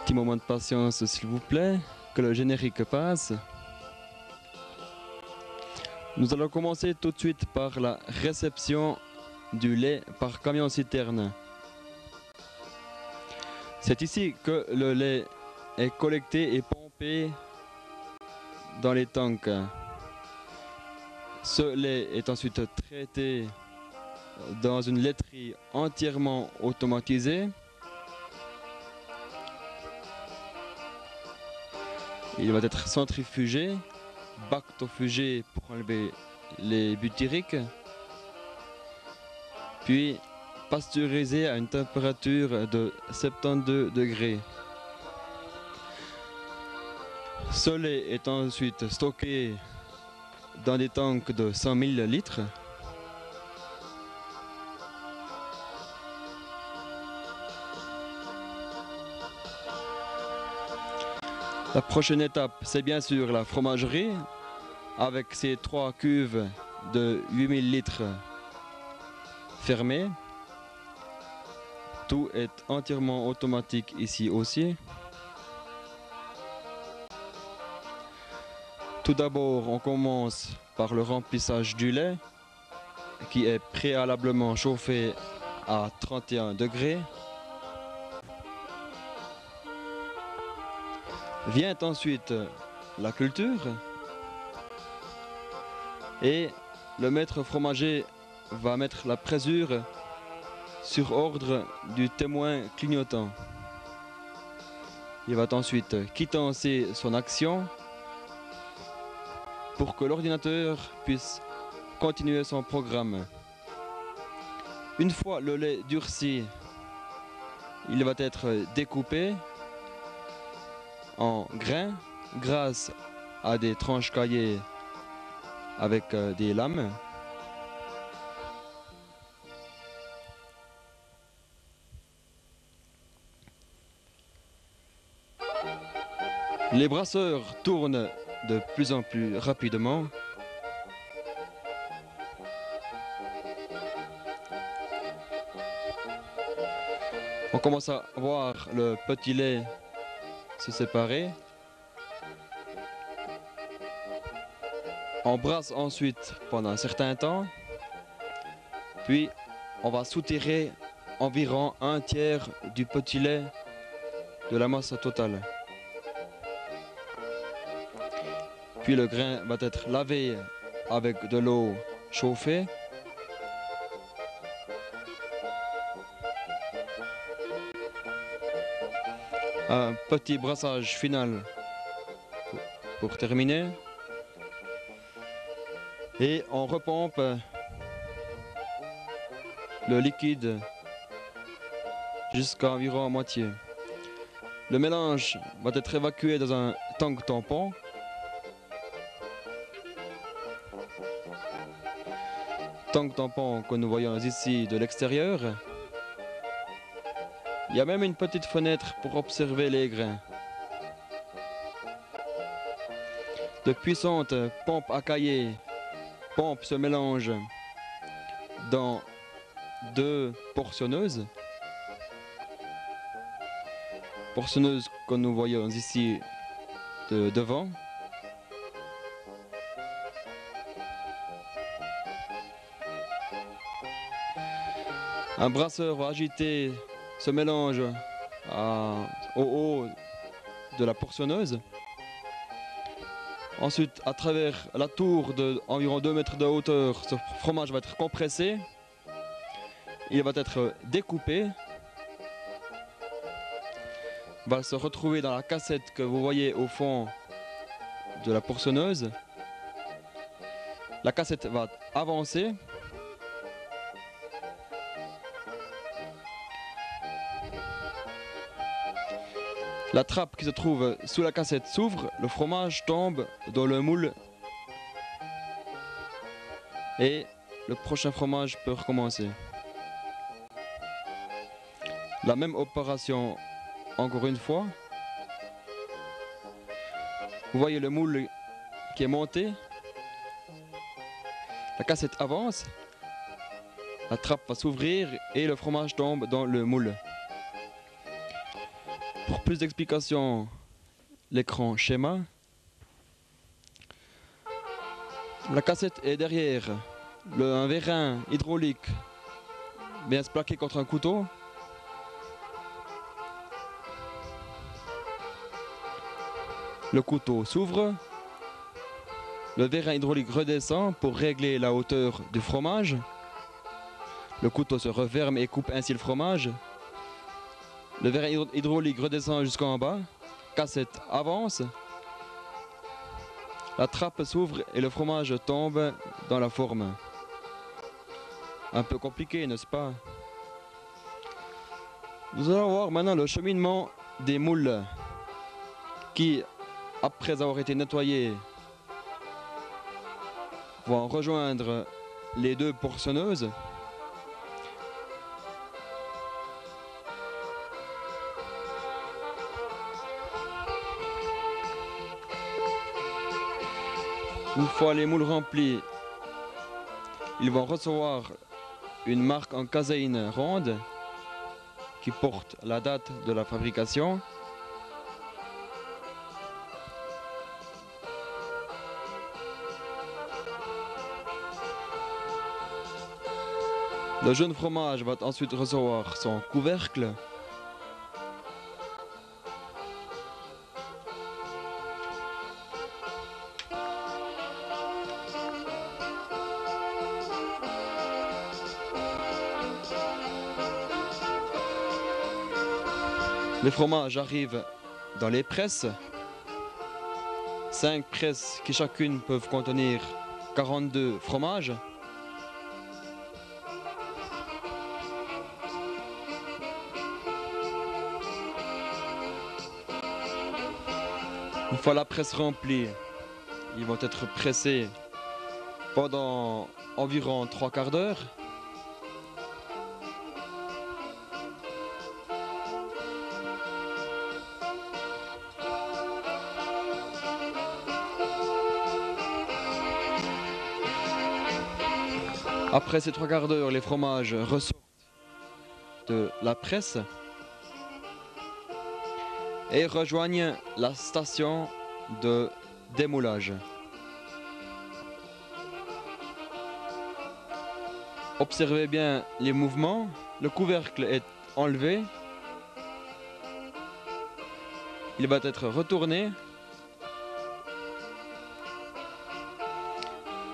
Petit moment de patience s'il vous plaît, que le générique passe. Nous allons commencer tout de suite par la réception du lait par camion-citerne. C'est ici que le lait est collecté et pompé dans les tanks. Ce lait est ensuite traité dans une laiterie entièrement automatisée. Il va être centrifugé, bactofugé pour enlever les butyriques, puis pasteurisé à une température de 72 degrés. Ce lait est ensuite stocké dans des tanks de 100 000 litres. La prochaine étape, c'est bien sûr la fromagerie, avec ses 3 cuves de 8000 litres fermées. Tout est entièrement automatique ici aussi. Tout d'abord, on commence par le remplissage du lait, qui est préalablement chauffé à 31 degrés. Vient ensuite la culture et le maître fromager va mettre la présure sur ordre du témoin clignotant. Il va ensuite quittancer son action pour que l'ordinateur puisse continuer son programme. Une fois le lait durci, il va être découpé en grains grâce à des tranches caillées avec des lames. Les brasseurs tournent de plus en plus rapidement. On commence à voir le petit lait se séparer. On brasse ensuite pendant un certain temps, puis on va soutirer environ 1/3 du petit lait de la masse totale. Puis le grain va être lavé avec de l'eau chauffée. Un petit brassage final pour terminer. Et on repompe le liquide jusqu'à environ à moitié. Le mélange va être évacué dans un tank tampon. Tank tampon que nous voyons ici de l'extérieur. Il y a même une petite fenêtre pour observer les grains. De puissantes pompes à cailler pompent ce mélange dans 2 portionneuses. Portionneuses que nous voyons ici devant. Un brasseur va agiter ce mélange au haut de la portionneuse. Ensuite, à travers la tour d'environ 2 mètres de hauteur, ce fromage va être compressé. Il va être découpé. Va se retrouver dans la cassette que vous voyez au fond de la portionneuse. La cassette va avancer. La trappe qui se trouve sous la cassette s'ouvre, le fromage tombe dans le moule et le prochain fromage peut recommencer. La même opération encore une fois. Vous voyez le moule qui est monté. La cassette avance. La trappe va s'ouvrir et le fromage tombe dans le moule. Pour plus d'explications, l'écran schéma. La cassette est derrière, un vérin hydraulique vient se plaquer contre un couteau. Le couteau s'ouvre, le vérin hydraulique redescend pour régler la hauteur du fromage. Le couteau se referme et coupe ainsi le fromage. Le vérin hydraulique redescend jusqu'en bas, cassette avance. La trappe s'ouvre et le fromage tombe dans la forme. Un peu compliqué, n'est-ce pas? Nous allons voir maintenant le cheminement des moules qui, après avoir été nettoyés, vont rejoindre les deux portionneuses. Une fois les moules remplis, ils vont recevoir une marque en caséine ronde qui porte la date de la fabrication. Le jeune fromage va ensuite recevoir son couvercle. Les fromages arrivent dans les presses. 5 presses qui chacune peuvent contenir 42 fromages. Une fois la presse remplie, ils vont être pressés pendant environ 3 quarts d'heure. Après ces 3 quarts d'heure, les fromages ressortent de la presse et rejoignent la station de démoulage. Observez bien les mouvements. Le couvercle est enlevé. Il va être retourné.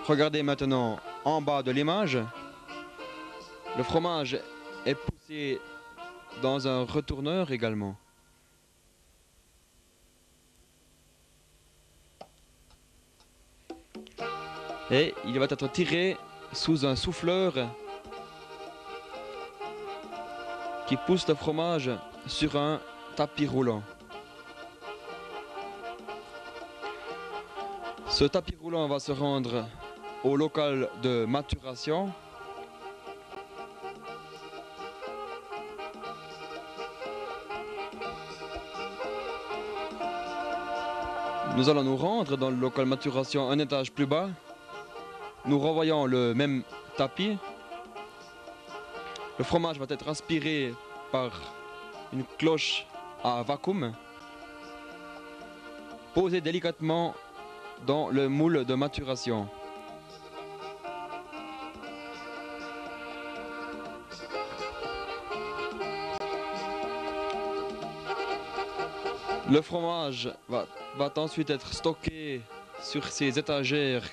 Regardez maintenant en bas de l'image. Le fromage est poussé dans un retourneur également. Et il va être tiré sous un souffleur qui pousse le fromage sur un tapis roulant. Ce tapis roulant va se rendre au local de maturation. Nous allons nous rendre dans le local maturation un étage plus bas. Nous revoyons le même tapis. Le fromage va être aspiré par une cloche à vacuum, posé délicatement dans le moule de maturation. Le fromage va ensuite être stocké sur ces étagères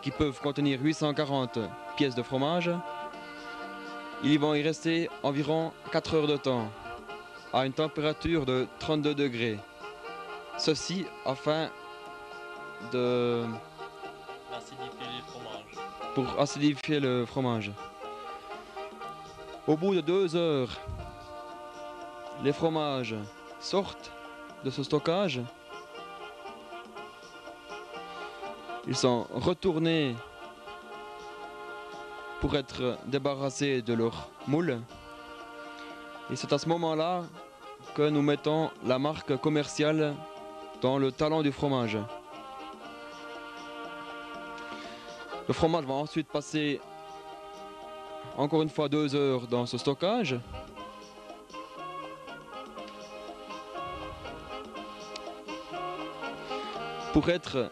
qui peuvent contenir 840 pièces de fromage. Ils vont y rester environ 4 heures de temps, à une température de 32 degrés. Ceci afin de... pour acidifier le fromage. Au bout de 2 heures, les fromages sortent de ce stockage. Ils sont retournés pour être débarrassés de leur moule. Et c'est à ce moment-là que nous mettons la marque commerciale dans le talon du fromage. Le fromage va ensuite passer encore une fois 2 heures dans ce stockage. pour être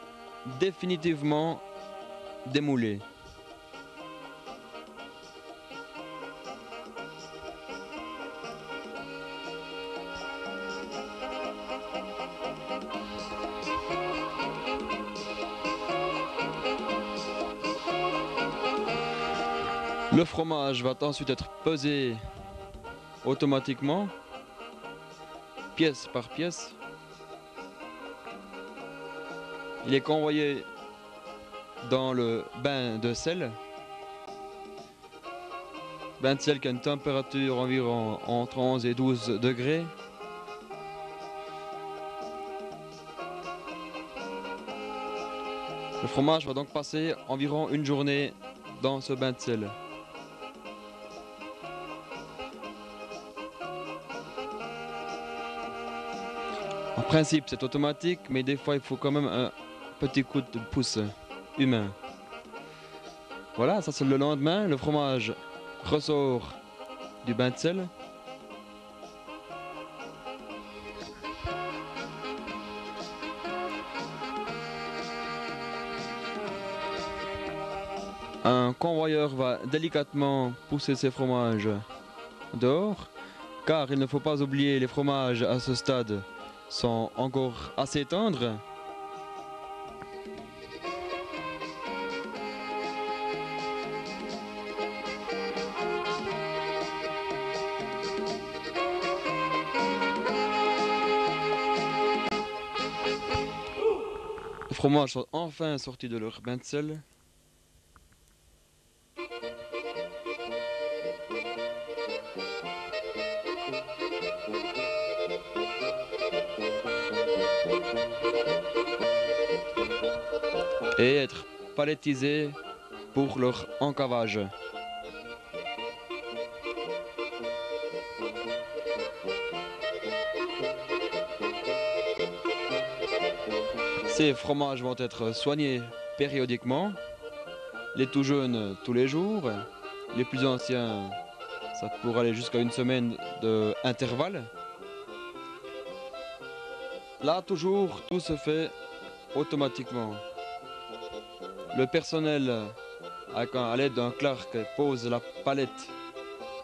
définitivement démoulé. Le fromage va ensuite être pesé automatiquement, pièce par pièce. Il est convoyé dans le bain de sel. Bain de sel qui a une température environ entre 11 et 12 degrés. Le fromage va donc passer environ une journée dans ce bain de sel. En principe, c'est automatique, mais des fois, il faut quand même un petit coup de pouce humain. Voilà, ça c'est le lendemain. Le fromage ressort du bain de sel. Un convoyeur va délicatement pousser ces fromages dehors, car il ne faut pas oublier, les fromages à ce stade sont encore assez tendres. Les fromages sont enfin sortis de leur bain de sel. Et être palettisés pour leur encavage. Ces fromages vont être soignés périodiquement, les tout jeunes tous les jours, les plus anciens, ça pourrait aller jusqu'à une semaine d'intervalle. Là, toujours, tout se fait automatiquement. Le personnel, à l'aide d'un clerc, pose la palette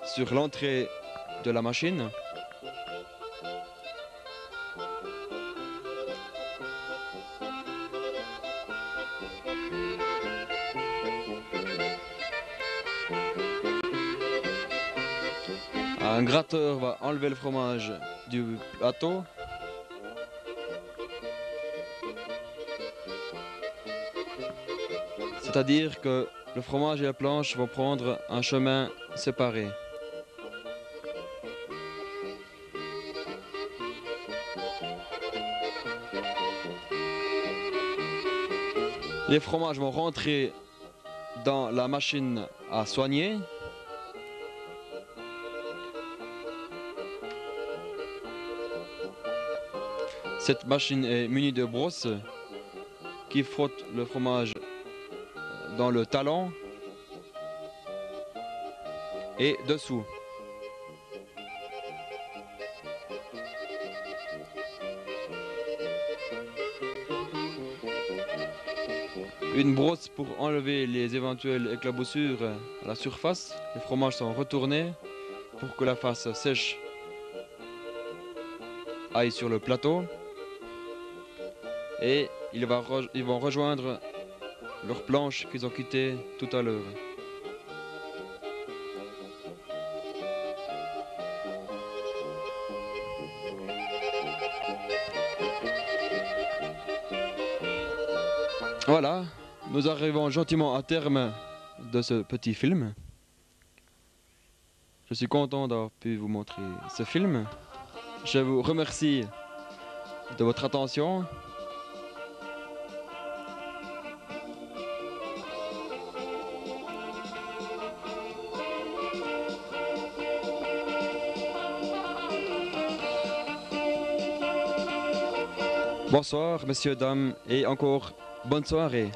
sur l'entrée de la machine. Un gratteur va enlever le fromage du plateau. C'est-à-dire que le fromage et la planche vont prendre un chemin séparé. Les fromages vont rentrer dans la machine à soigner. Cette machine est munie de brosses qui frottent le fromage dans le talon et dessous. Une brosse pour enlever les éventuelles éclaboussures à la surface. Les fromages sont retournés pour que la face sèche aille sur le plateau. Et ils vont rejoindre leur planche qu'ils ont quittée tout à l'heure. Voilà, nous arrivons gentiment à terme de ce petit film. Je suis content d'avoir pu vous montrer ce film. Je vous remercie de votre attention. Bonsoir, messieurs, dames, et encore bonne soirée.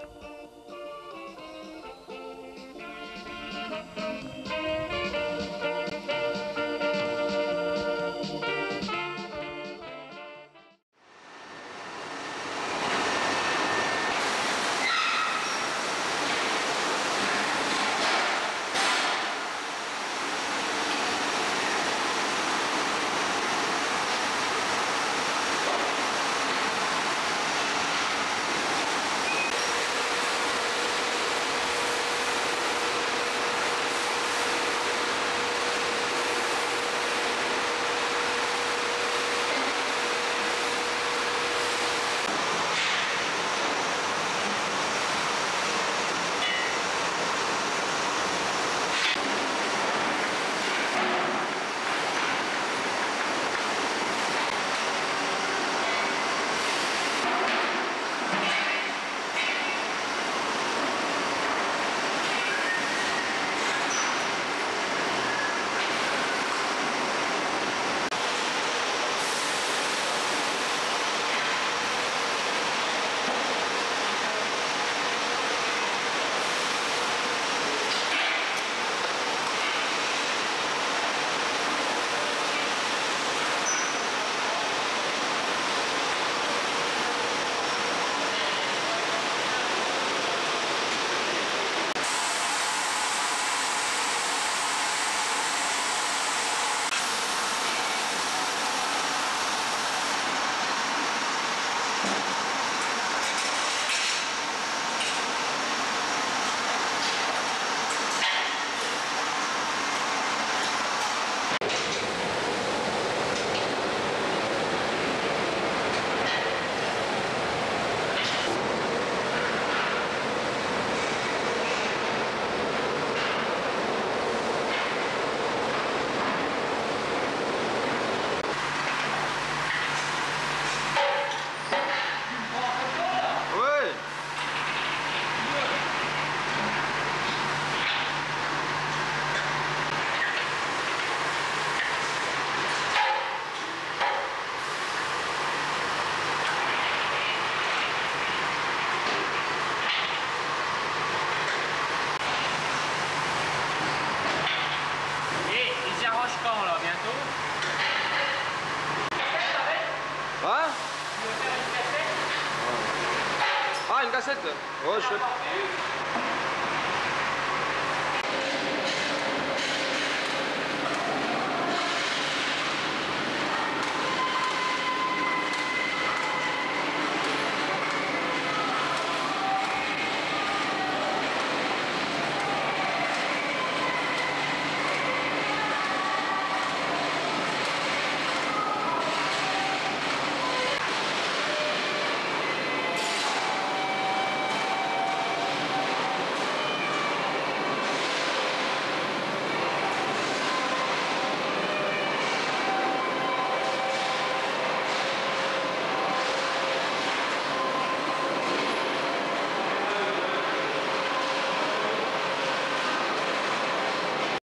cassette. Ouais, je sais.